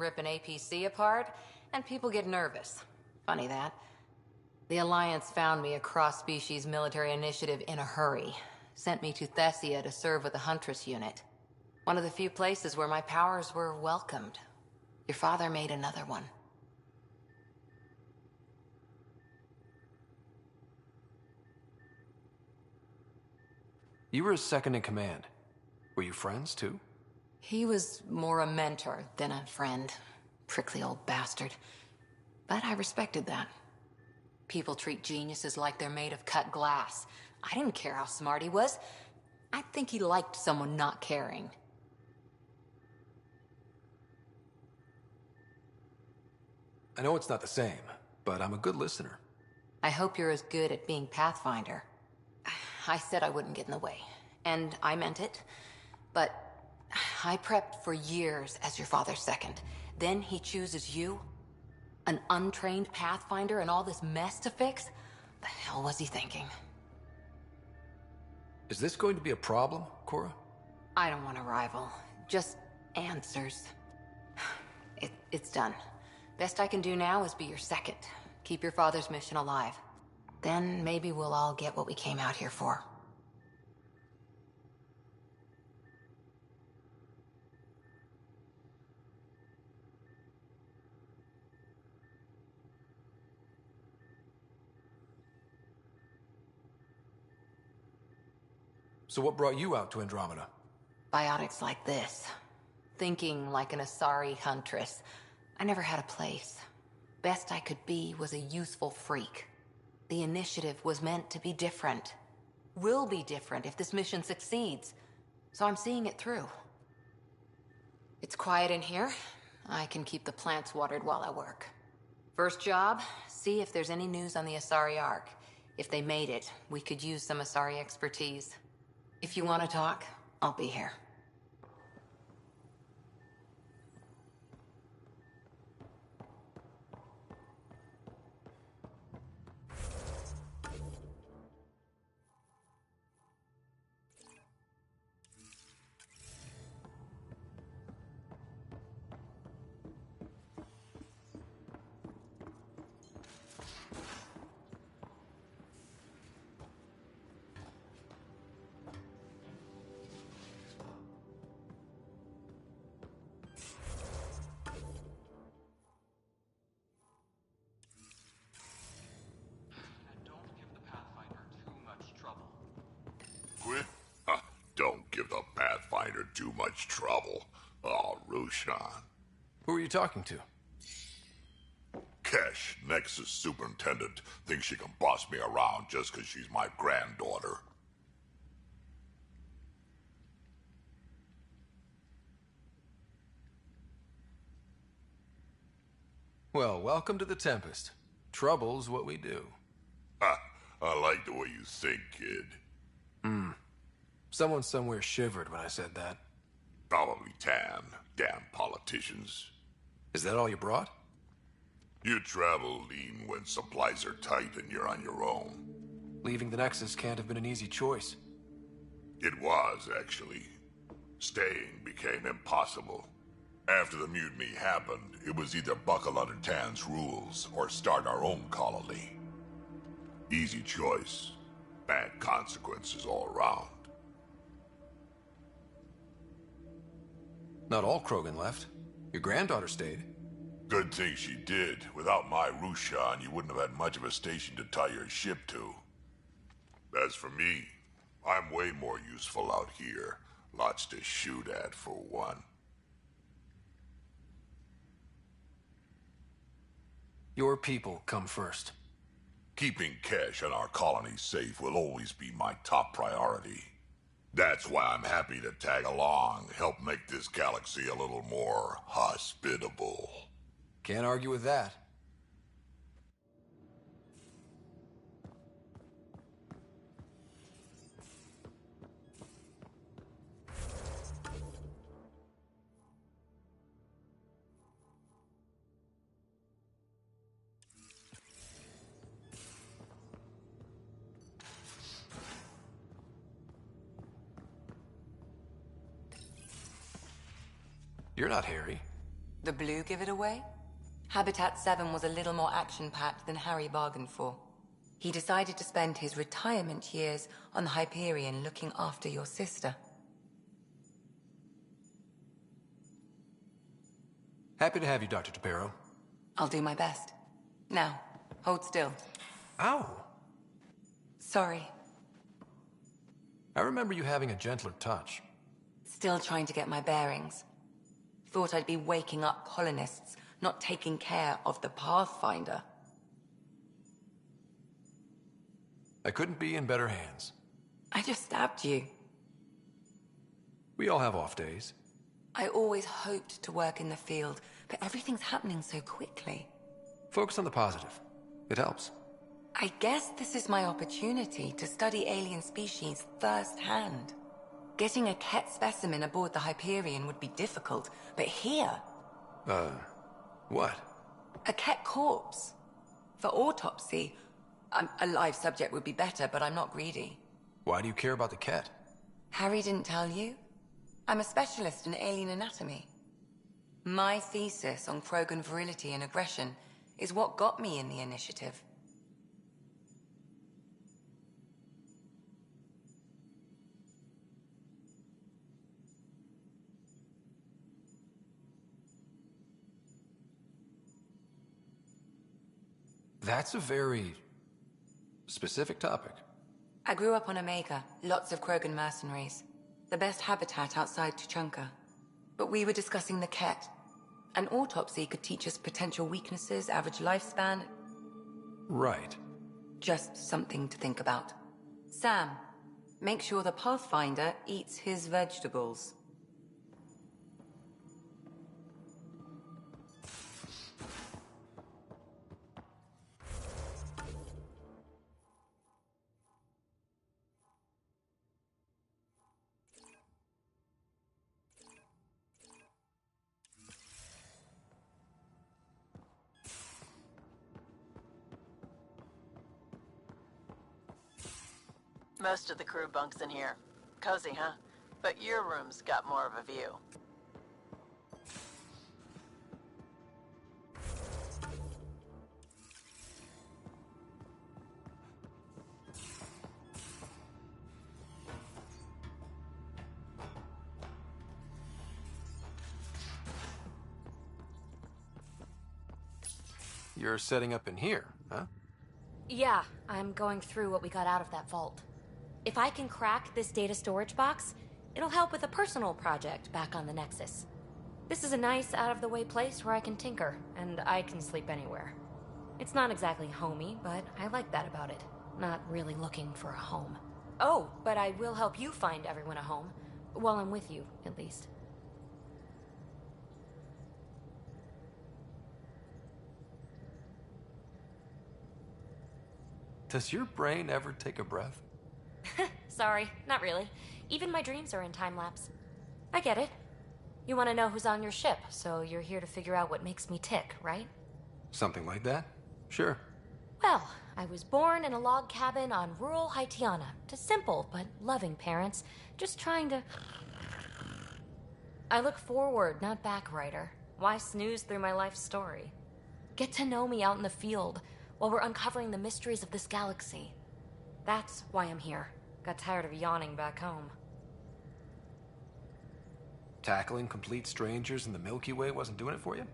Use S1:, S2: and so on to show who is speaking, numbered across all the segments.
S1: Rip an APC apart, and people get nervous. Funny that. The Alliance found me a cross-species military initiative in a hurry. Sent me to Thessia to serve with the Huntress unit. One of the few places where my powers were welcomed. Your father made another one.
S2: You were his second in command. Were you friends, too?
S1: He was more a mentor than a friend. Prickly old bastard. But I respected that. People treat geniuses like they're made of cut glass. I didn't care how smart he was. I think he liked someone not caring.
S2: I know it's not the same, but I'm a good listener.
S1: I hope you're as good at being Pathfinder. I said I wouldn't get in the way, and I meant it. But I prepped for years as your father's second. Then he chooses you? An untrained Pathfinder and all this mess to fix? The hell was he thinking?
S2: Is this going to be a problem, Cora?
S1: I don't want a rival. Just answers. It's done. Best I can do now is be your second. Keep your father's mission alive. Then maybe we'll all get what we came out here for.
S2: So what brought you out to Andromeda?
S1: Biotics like this. Thinking like an Asari huntress. I never had a place. Best I could be was a useful freak. The initiative was meant to be different. Will be different if this mission succeeds. So I'm seeing it through. It's quiet in here. I can keep the plants watered while I work. First job, see if there's any news on the Asari Ark. If they made it, we could use some Asari expertise. If you want to talk, I'll be here.
S3: Don't give the Pathfinder too much trouble. Oh, Roshan.
S2: Who are you talking to?
S3: Kesh, Nexus Superintendent, thinks she can boss me around just because she's my granddaughter.
S2: Well, welcome to the Tempest. Trouble's what we do.
S3: Ha! I like the way you think, kid.
S2: Someone somewhere shivered when I said that.
S3: Probably Tan. Damn politicians.
S2: Is that all you brought?
S3: You travel lean when supplies are tight and you're on your own.
S2: Leaving the Nexus can't have been an easy choice.
S3: It was, actually. Staying became impossible. After the mutiny happened, it was either buckle under Tan's rules or start our own colony. Easy choice. Bad consequences all around.
S2: Not all Krogan left. Your granddaughter stayed.
S3: Good thing she did. Without my Rushan, you wouldn't have had much of a station to tie your ship to. As for me, I'm way more useful out here. Lots to shoot at, for one.
S2: Your people come first.
S3: Keeping Kesh and our colony safe will always be my top priority. That's why I'm happy to tag along, help make this galaxy a little more hospitable.
S2: Can't argue with that. You're not Harry.
S1: The blue give it away? Habitat 7 was a little more action-packed than Harry bargained for. He decided to spend his retirement years on the Hyperion looking after your sister.
S2: Happy to have you, Dr. Tapero.
S1: I'll do my best. Now, hold still.
S2: Ow!
S1: Sorry.
S2: I remember you having a gentler touch.
S1: Still trying to get my bearings. Thought I'd be waking up colonists, not taking care of the Pathfinder.
S2: I couldn't be in better hands.
S1: I just stabbed you.
S2: We all have off days.
S1: I always hoped to work in the field, but everything's happening so quickly.
S2: Focus on the positive. It helps.
S1: I guess this is my opportunity to study alien species firsthand. Getting a Ket specimen aboard the Hyperion would be difficult, but here...
S2: What?
S1: A Ket corpse. For autopsy, a live subject would be better, but I'm not greedy.
S2: Why do you care about the Ket?
S1: Harry didn't tell you? I'm a specialist in alien anatomy. My thesis on Krogan virility and aggression is what got me in the initiative.
S2: That's a very specific topic.
S1: I grew up on Omega, lots of Krogan mercenaries. The best habitat outside Tuchanka. But we were discussing the Ket. An autopsy could teach us potential weaknesses, average lifespan.
S2: Right.
S1: Just something to think about. Sam, make sure the Pathfinder eats his vegetables.
S4: Most of the crew bunks in here. Cozy, huh? But your room's got more of a view.
S2: You're setting up in here, huh?
S5: Yeah, I'm going through what we got out of that vault. If I can crack this data storage box, it'll help with a personal project back on the Nexus. This is a nice, out-of-the-way place where I can tinker, and I can sleep anywhere. It's not exactly homey, but I like that about it. Not really looking for a home. Oh, but I will help you find everyone a home. While I'm with you, at least.
S2: Does your brain ever take a breath?
S5: Sorry, not really. Even my dreams are in time-lapse. I get it. You want to know who's on your ship, so you're here to figure out what makes me tick, right?
S2: Something like that? Sure.
S5: Well, I was born in a log cabin on rural Haitiana to simple but loving parents, just trying to... I look forward, not back, Ryder. Why snooze through my life story? Get to know me out in the field while we're uncovering the mysteries of this galaxy. That's why I'm here. Got tired of yawning back home.
S2: Tackling complete strangers in the Milky Way wasn't doing it for you?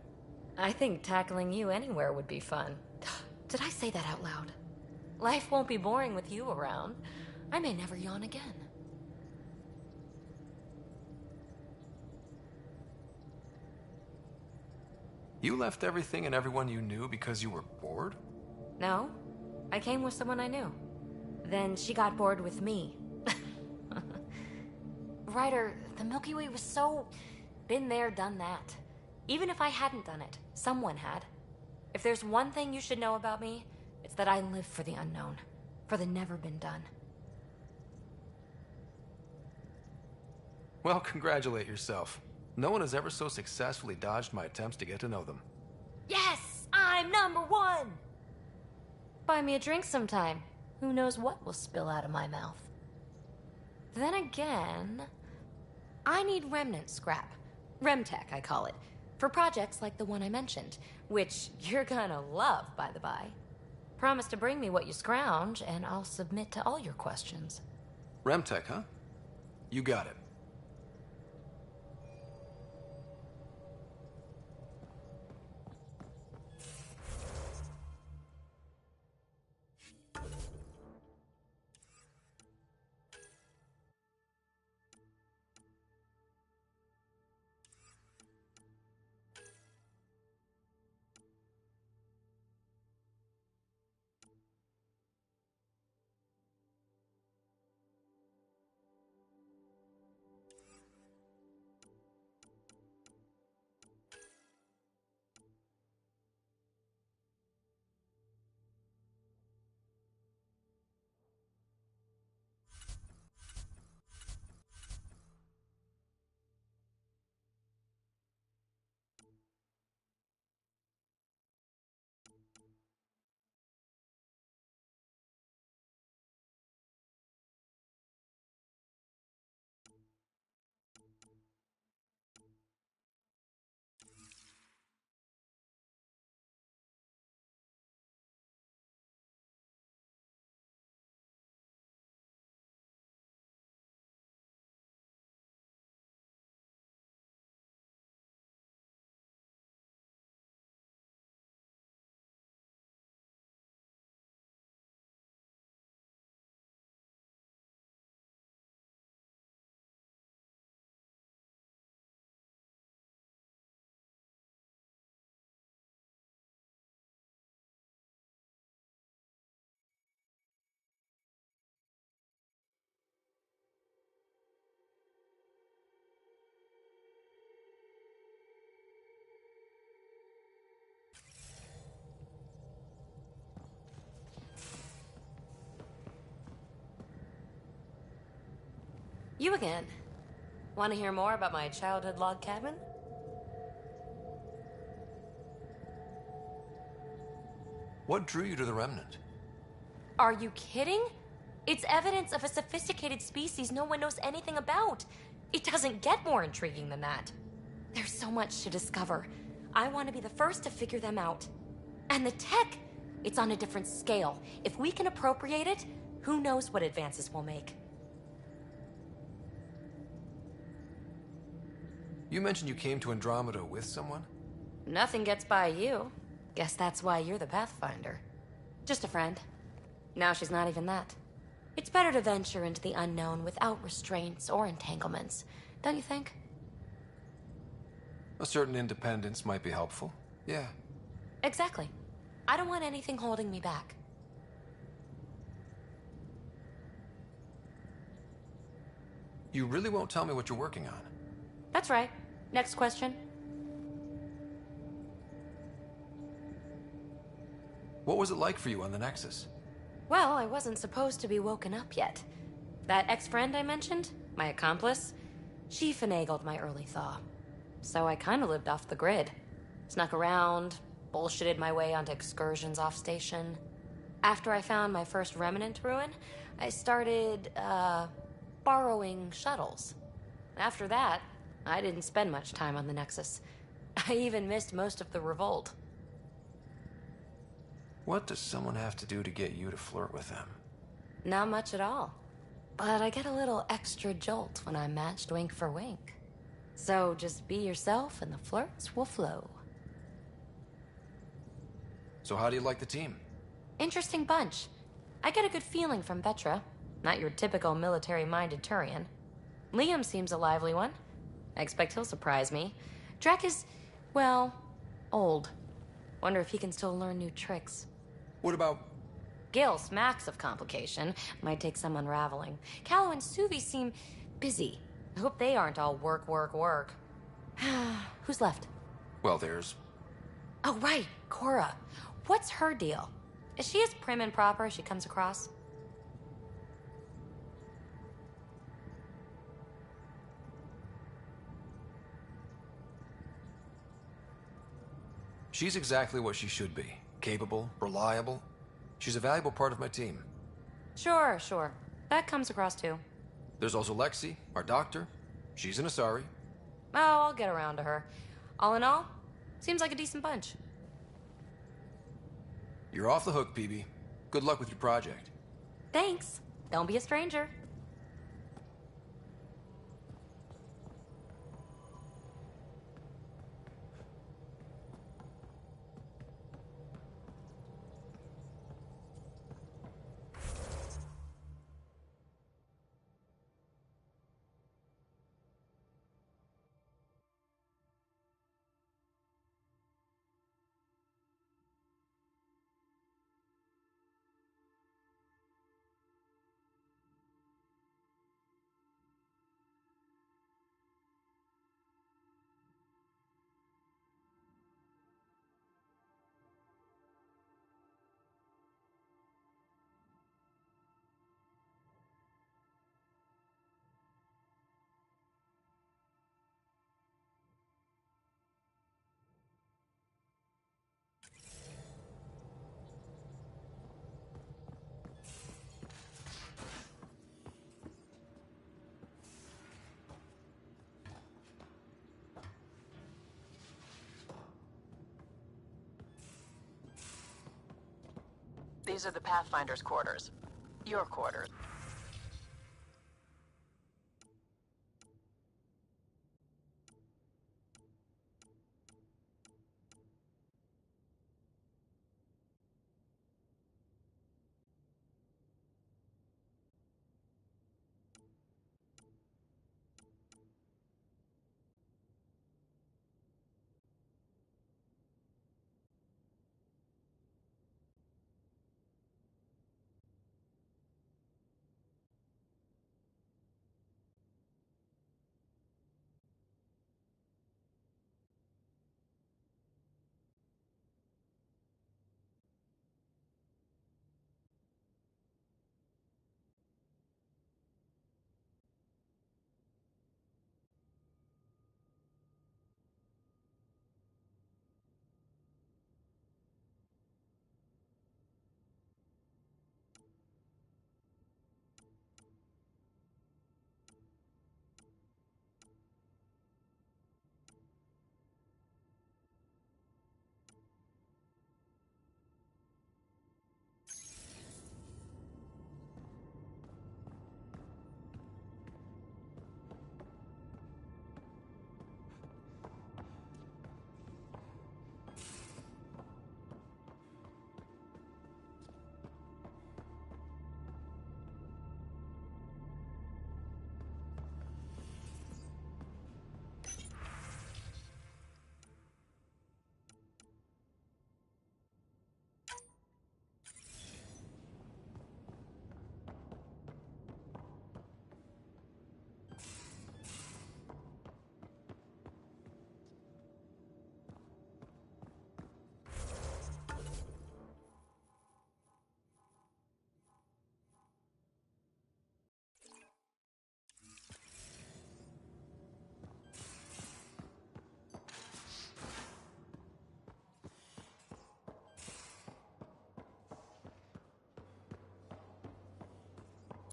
S5: I think tackling you anywhere would be fun. Did I say that out loud? Life won't be boring with you around. I may never yawn again.
S2: You left everything and everyone you knew because you were bored?
S5: No, I came with someone I knew. Then she got bored with me. Ryder, the Milky Way was so... been there, done that. Even if I hadn't done it, someone had. If there's one thing you should know about me, it's that I live for the unknown. For the never been done.
S2: Well, congratulate yourself. No one has ever so successfully dodged my attempts to get to know them.
S5: Yes! I'm #1! Buy me a drink sometime. Who knows what will spill out of my mouth. Then again... I need remnant scrap. Remtech, I call it. For projects like the one I mentioned, which you're gonna love, by the by. Promise to bring me what you scrounge, and I'll submit to all your questions.
S2: Remtech, huh? You got it.
S5: You again. Want to hear more about my childhood log cabin?
S2: What drew you to the Remnant?
S5: Are you kidding? It's evidence of a sophisticated species no one knows anything about. It doesn't get more intriguing than that. There's so much to discover. I want to be the first to figure them out. And the tech, it's on a different scale. If we can appropriate it, who knows what advances we'll make.
S2: You mentioned you came to Andromeda with someone?
S5: Nothing gets by you. Guess that's why you're the Pathfinder. Just a friend. Now she's not even that. It's better to venture into the unknown without restraints or entanglements, don't you think?
S2: A certain independence might be helpful. Yeah.
S5: Exactly. I don't want anything holding me back.
S2: You really won't tell me what you're working on?
S5: That's right. Next question.
S2: What was it like for you on the Nexus?
S5: Well, I wasn't supposed to be woken up yet. That ex-friend I mentioned, my accomplice, she finagled my early thaw. So I kind of lived off the grid. Snuck around, bullshitted my way onto excursions off station. After I found my first remnant ruin, I started, borrowing shuttles. After that, I didn't spend much time on the Nexus. I even missed most of the revolt.
S2: What does someone have to do to get you to flirt with them?
S5: Not much at all. But I get a little extra jolt when I'm matched wink for wink. So just be yourself and the flirts will flow.
S2: So how do you like the team?
S5: Interesting bunch. I get a good feeling from Vetra. Not your typical military-minded Turian. Liam seems a lively one. I expect he'll surprise me. Drek is, well, old. Wonder if he can still learn new tricks.
S2: What about...
S5: Gil smacks of complication. Might take some unraveling. Callow and Suvi seem busy. I hope they aren't all work, work, work. Who's left?
S2: Well, there's...
S5: Oh, right, Cora. What's her deal? Is she as prim and proper as she comes across?
S2: She's exactly what she should be. Capable, reliable. She's a valuable part of my team.
S5: Sure, sure. That comes across too.
S2: There's also Lexi, our doctor. She's an Asari.
S5: Oh, I'll get around to her. All in all, seems like a decent bunch.
S2: You're off the hook, PB. Good luck with your project.
S5: Thanks. Don't be a stranger.
S4: These are the Pathfinder's quarters. Your quarters.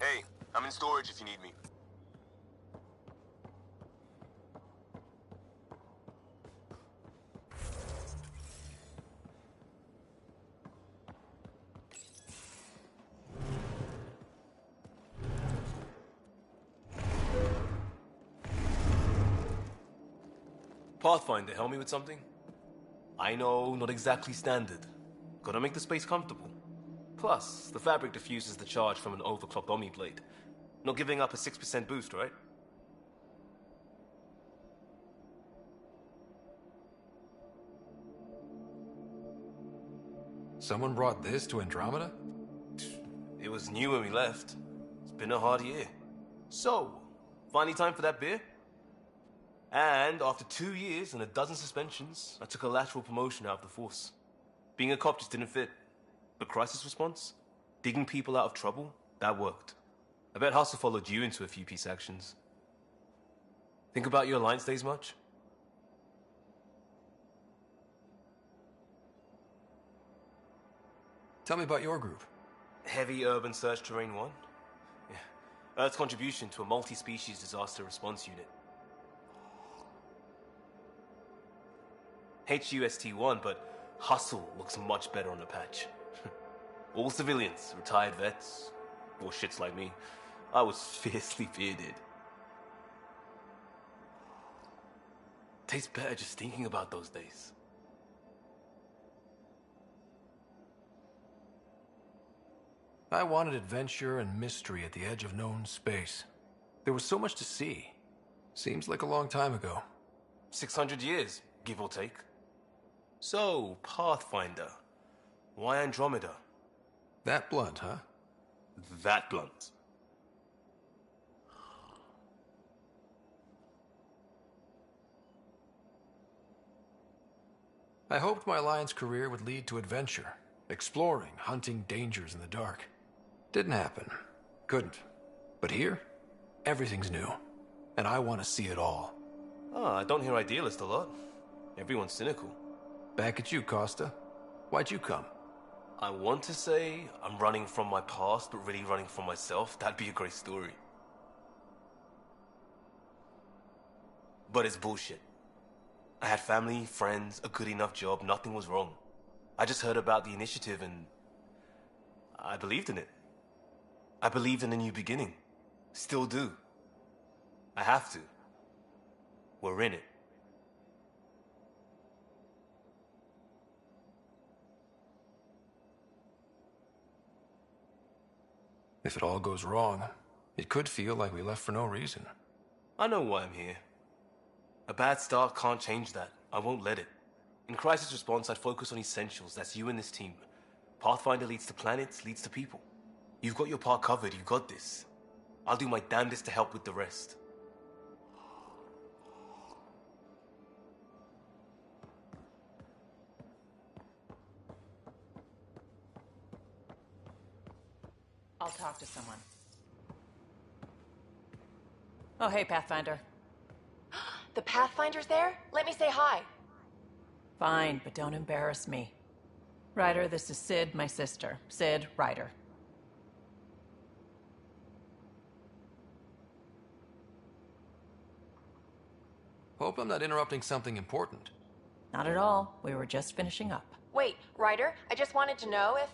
S6: Hey, I'm in storage if you need me. Pathfinder, help me with something? I know, not exactly standard. Gotta make the space comfortable. Plus, the fabric diffuses the charge from an overclocked Omni blade. Not giving up a 6% boost, right?
S2: Someone brought this to Andromeda?
S6: It was new when we left. It's been a hard year. So, finally time for that beer? And after 2 years and a dozen suspensions, I took a lateral promotion out of the force. Being a cop just didn't fit. But crisis response? Digging people out of trouble? That worked. I bet Hustle followed you into a few peace actions. Think about your Alliance days much?
S2: Tell me about your group.
S6: Heavy Urban Search Terrain 1? Yeah. Earth's contribution to a multi-species disaster response unit. HUST-1, but hustle looks much better on the patch. All civilians, retired vets, or shits like me. I was fiercely bearded. Tastes better just thinking about those days.
S2: I wanted adventure and mystery at the edge of known space. There was so much to see. Seems like a long time ago.
S6: 600 years, give or take. So, Pathfinder. Why Andromeda?
S2: That blunt, huh?
S6: That blunt.
S2: I hoped my Alliance career would lead to adventure, exploring, hunting dangers in the dark. Didn't happen. Couldn't. But here, everything's new. And I want to see it all.
S6: Ah, I don't hear idealist a lot. Everyone's cynical.
S2: Back at you, Costa. Why'd you come?
S6: I want to say I'm running from my past, but really running from myself. That'd be a great story. But it's bullshit. I had family, friends, a good enough job, nothing was wrong. I just heard about the initiative and I believed in it. I believed in a new beginning. Still do. I have to. We're in it.
S2: If it all goes wrong, it could feel like we left for no reason.
S6: I know why I'm here. A bad start can't change that. I won't let it. In crisis response, I'd focus on essentials. That's you and this team. Pathfinder leads to planets, leads to people. You've got your part covered. You got this. I'll do my damnedest to help with the rest.
S4: I'll talk to someone. Oh, hey, Pathfinder.
S7: The Pathfinder's there? Let me say hi.
S4: Fine, but don't embarrass me. Ryder, this is Sid, my sister. Sid, Ryder.
S2: Hope I'm not interrupting something important.
S4: Not at all. We were just finishing up.
S7: Wait, Ryder, I just wanted to know if...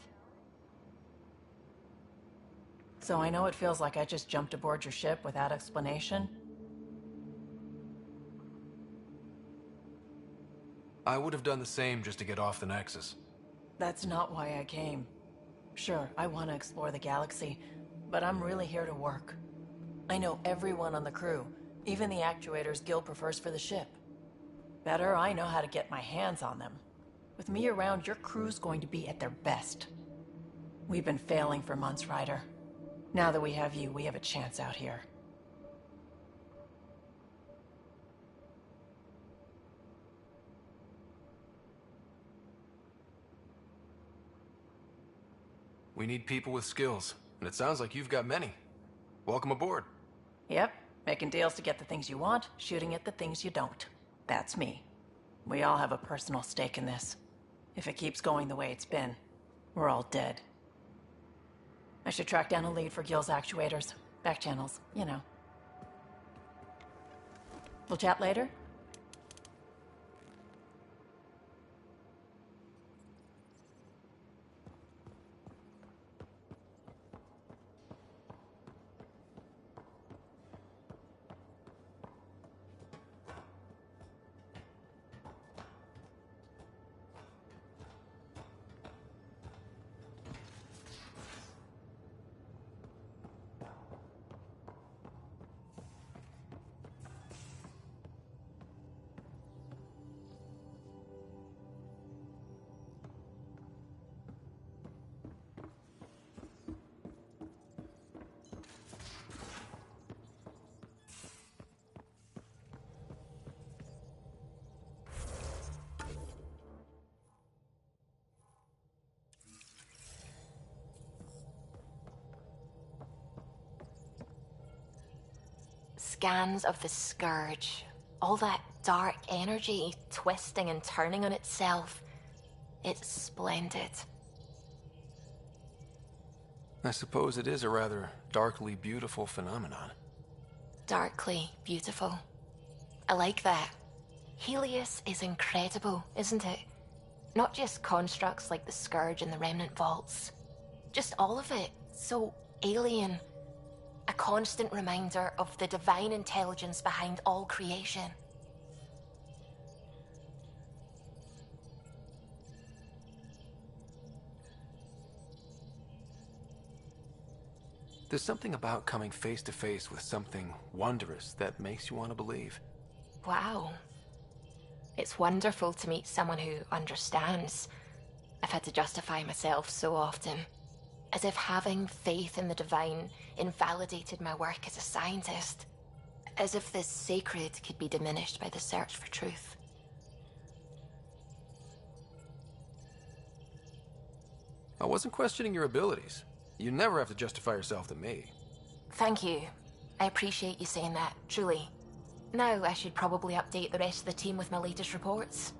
S4: So I know it feels like I just jumped aboard your ship without explanation.
S2: I would have done the same just to get off the Nexus.
S4: That's not why I came. Sure, I want to explore the galaxy, but I'm really here to work. I know everyone on the crew, even the actuators Gil prefers for the ship. Better, I know how to get my hands on them. With me around, your crew's going to be at their best. We've been failing for months, Ryder. Now that we have you, we have a chance out here.
S2: We need people with skills, and it sounds like you've got many. Welcome aboard.
S4: Yep, making deals to get the things you want, shooting at the things you don't. That's me. We all have a personal stake in this. If it keeps going the way it's been, we're all dead. I should track down a lead for Gil's actuators. Back channels, you know. We'll chat later?
S1: Scans of the Scourge. All that dark energy twisting and turning on itself. It's splendid.
S2: I suppose it is a rather darkly beautiful phenomenon.
S1: Darkly beautiful. I like that. Helios is incredible, isn't it? Not just constructs like the Scourge and the Remnant Vaults. Just all of it. So alien. A constant reminder of the divine intelligence behind all creation.
S2: There's something about coming face to face with something wondrous that makes you want to believe.
S1: Wow. It's wonderful to meet someone who understands. I've had to justify myself so often. As if having faith in the divine invalidated my work as a scientist. As if this sacred could be diminished by the search for truth.
S2: I wasn't questioning your abilities. You never have to justify yourself to me.
S1: Thank you. I appreciate you saying that, truly. Now I should probably update the rest of the team with my latest reports.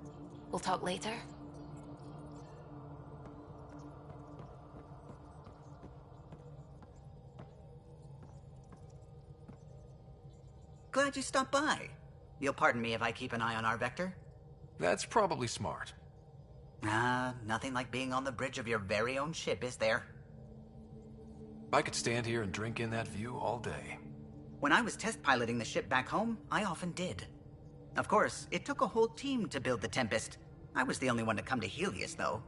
S1: We'll talk later.
S8: Glad you stopped by. You'll pardon me if I keep an eye on our vector?
S2: That's probably smart.
S8: Nothing like being on the bridge of your very own ship, is there?
S2: I could stand here and drink in that view all day.
S8: When I was test piloting the ship back home, I often did. Of course, it took a whole team to build the Tempest. I was the only one to come to Helios, though.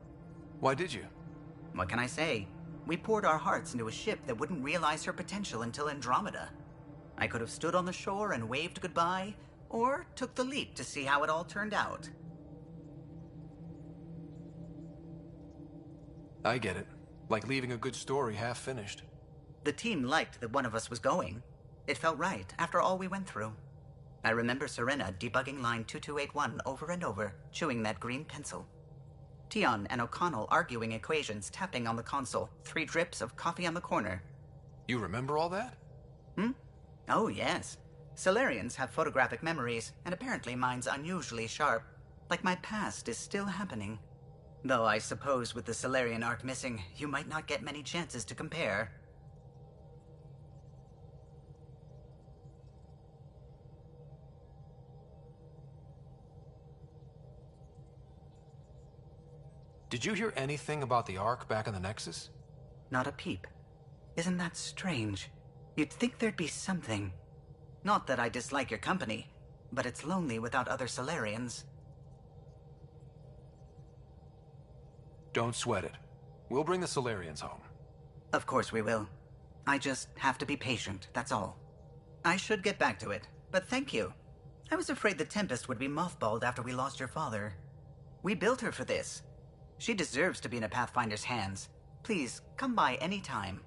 S2: Why did you?
S8: What can I say? We poured our hearts into a ship that wouldn't realize her potential until Andromeda. I could have stood on the shore and waved goodbye, or took the leap to see how it all turned out.
S2: I get it. Like leaving a good story half finished.
S8: The team liked that one of us was going. It felt right after all we went through. I remember Serena debugging line 2281 over and over, chewing that green pencil. Tion and O'Connell arguing equations, tapping on the console, 3 drips of coffee on the corner.
S2: You remember all that?
S8: Oh, yes. Solarians have photographic memories, and apparently mine's unusually sharp. Like my past is still happening. Though I suppose with the Solarian arc missing, you might not get many chances to compare.
S2: Did you hear anything about the Ark back in the Nexus?
S8: Not a peep. Isn't that strange? You'd think there'd be something. Not that I dislike your company, but it's lonely without other Solarians.
S2: Don't sweat it. We'll bring the Solarians home.
S8: Of course we will. I just have to be patient, that's all. I should get back to it, but thank you. I was afraid the Tempest would be mothballed after we lost your father. We built her for this. She deserves to be in a Pathfinder's hands. Please, come by any time.